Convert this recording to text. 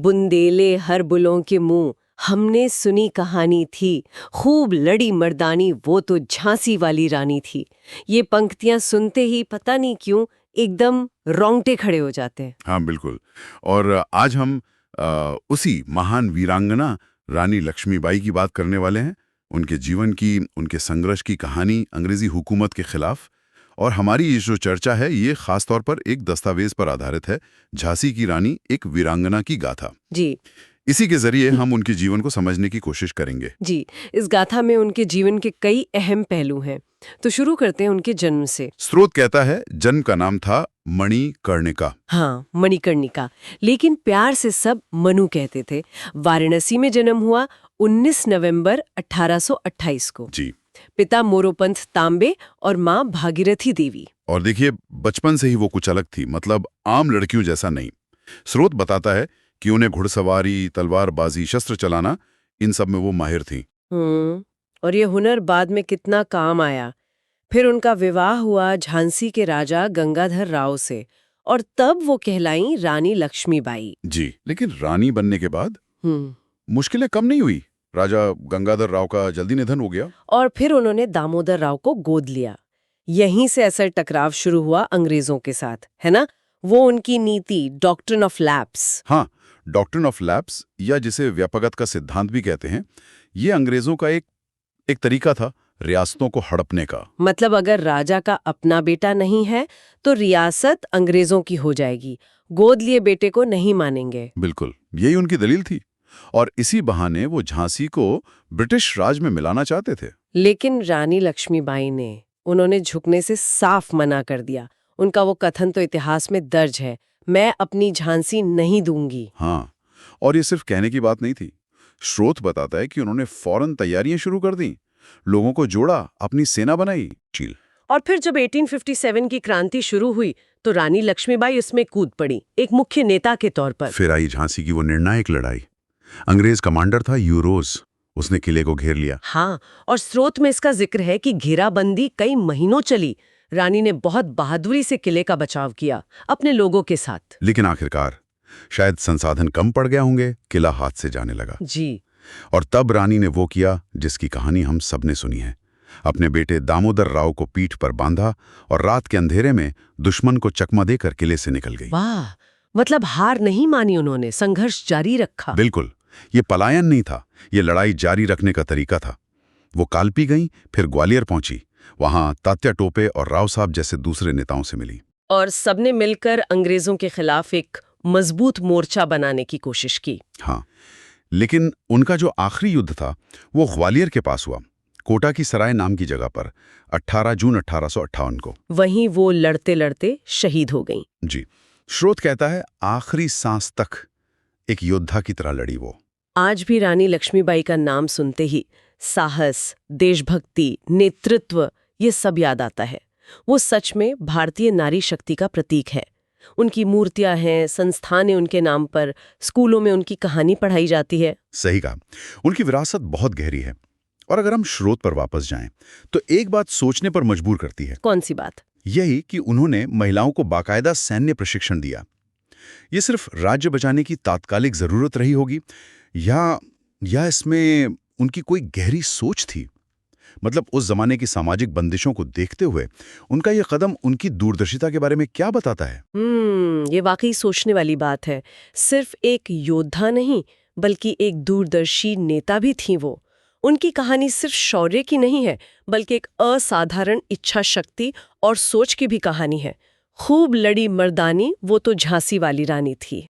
बुंदेले हर बुलों के मुंह, हमने सुनी कहानी थी, खूब लड़ी मर्दानी वो तो झांसी वाली रानी थी। ये पंक्तियां सुनते ही पता नहीं क्यों एकदम रोंगटे खड़े हो जाते हैं। हाँ बिल्कुल। और आज हम उसी महान वीरांगना रानी लक्ष्मीबाई की बात करने वाले हैं। उनके जीवन की, उनके संघर्ष की कहानी अंग्रेजी हुकूमत के खिलाफ। और हमारी ये जो चर्चा है ये खास तौर पर एक दस्तावेज पर आधारित है, झांसी की रानी एक वीरांगना की गाथा। जी इसी के जरिए हम उनके जीवन को समझने की कोशिश करेंगे। जी, इस गाथा में उनके जीवन के कई अहम पहलू हैं। तो शुरू करते हैं उनके जन्म से। स्रोत कहता है जन्म का नाम था मणिकर्णिका। हाँ, मणिकर्णिका, लेकिन प्यार से सब मनु कहते थे। वाराणसी में जन्म हुआ 19 नवंबर 1828 को। जी। पिता मोरोपंत तांबे और माँ भागीरथी देवी। और देखिए, बचपन से ही वो कुछ अलग थी, मतलब आम लड़कियों जैसा नहीं। स्रोत बताता है कि उन्हें घुड़सवारी, तलवारबाजी, शस्त्र चलाना, इन सब में वो माहिर थी। और ये हुनर बाद में कितना काम आया। फिर उनका विवाह हुआ झांसी के राजा गंगाधर राव से, और तब वो कहलाई रानी लक्ष्मीबाई। जी, लेकिन रानी बनने के बाद मुश्किलें कम नहीं हुई। राजा गंगाधर राव का जल्दी निधन हो गया। और फिर उन्होंने दामोदर राव को गोद लिया। यहीं से असल टकराव शुरू हुआ अंग्रेजों के साथ, है ना? वो उनकी नीति डॉक्ट्रिन ऑफ लैप्स। हाँ, डॉक्ट्रिन ऑफ लैप्स, या जिसे व्यापकता का सिद्धांत भी कहते हैं, ये अंग्रेजों का एक तरीका था रियासतों को हड़पने का। मतलब अगर राजा का अपना बेटा नहीं है तो रियासत अंग्रेजों की हो जाएगी, गोद लिए बेटे को नहीं मानेंगे। बिल्कुल, यही उनकी दलील थी। और इसी बहाने वो झांसी को ब्रिटिश राज में मिलाना चाहते थे। लेकिन रानी लक्ष्मीबाई ने उन्होंने झुकने से साफ मना कर दिया। उनका वो कथन तो इतिहास में दर्ज है, मैं अपनी झांसी नहीं दूंगी। हाँ, और ये सिर्फ कहने की बात नहीं थी। स्रोत बताता है कि उन्होंने फौरन तैयारियां शुरू कर दी, लोगों को जोड़ा, अपनी सेना बनाई। चील। और फिर जब 1857 की क्रांति शुरू हुई तो रानी लक्ष्मीबाई उसमें कूद पड़ी, एक मुख्य नेता के तौर पर। फिर आई झांसी की वो निर्णायक लड़ाई। अंग्रेज कमांडर था यूरोज, उसने किले को घेर लिया। हाँ, और स्रोत में इसका जिक्र है कि घेराबंदी कई महीनों चली। रानी ने बहुत बहादुरी से किले का बचाव किया अपने लोगों के साथ। लेकिन आखिरकार शायद संसाधन कम पड़ गया होंगे, किला हाथ से जाने लगा। जी। और तब रानी ने वो किया जिसकी कहानी हम सबने सुनी है। अपने बेटे दामोदर राव को पीठ पर बांधा और रात के अंधेरे में दुश्मन को चकमा देकर किले से निकल गई। वाह, मतलब हार नहीं मानी उन्होंने, संघर्ष जारी रखा। बिल्कुल, ये पलायन नहीं था, ये लड़ाई जारी रखने का तरीका था। वो कालपी गई, फिर ग्वालियर पहुंची। वहां तात्या टोपे और राव साहब जैसे दूसरे नेताओं से मिली। और सबने मिलकर अंग्रेजों के खिलाफ एक मजबूत मोर्चा बनाने की कोशिश की। हाँ, लेकिन उनका जो आखिरी युद्ध था वो ग्वालियर के पास हुआ, कोटा की सराय नाम की जगह पर, 18 जून 1858 को। वहीं वो लड़ते लड़ते शहीद हो गईं। जी। स्रोत कहता है आखिरी सांस तक एक योद्धा की तरह लड़ी वो। आज भी रानी लक्ष्मीबाई का नाम सुनते ही साहस, देशभक्ति, नेतृत्व, ये सब याद आता है। वो सच में भारतीय नारी शक्ति का प्रतीक है। उनकी मूर्तियां हैं, संस्थान है उनके नाम पर, स्कूलों में उनकी कहानी पढ़ाई जाती है। सही कहा, उनकी विरासत बहुत गहरी है। और अगर हम स्रोत पर वापस जाएं तो एक बात सोचने पर मजबूर करती है। कौन सी बात? यही कि उन्होंने महिलाओं को बाकायदा सैन्य प्रशिक्षण दिया। ये सिर्फ राज्य बचाने की तात्कालिक जरूरत रही होगी या इसमें उनकी कोई गहरी सोच थी? मतलब उस जमाने की सामाजिक बंदिशों को देखते हुए उनका ये कदम उनकी दूरदर्शिता के बारे में क्या बताता है? ये वाकई सोचने वाली बात है। सिर्फ एक योद्धा नहीं बल्कि एक दूरदर्शी नेता भी थी वो। उनकी कहानी सिर्फ शौर्य की नहीं है बल्कि एक असाधारण इच्छा शक्ति और सोच की भी कहानी है। खूब लड़ी मर्दानी वो तो झांसी वाली रानी थी।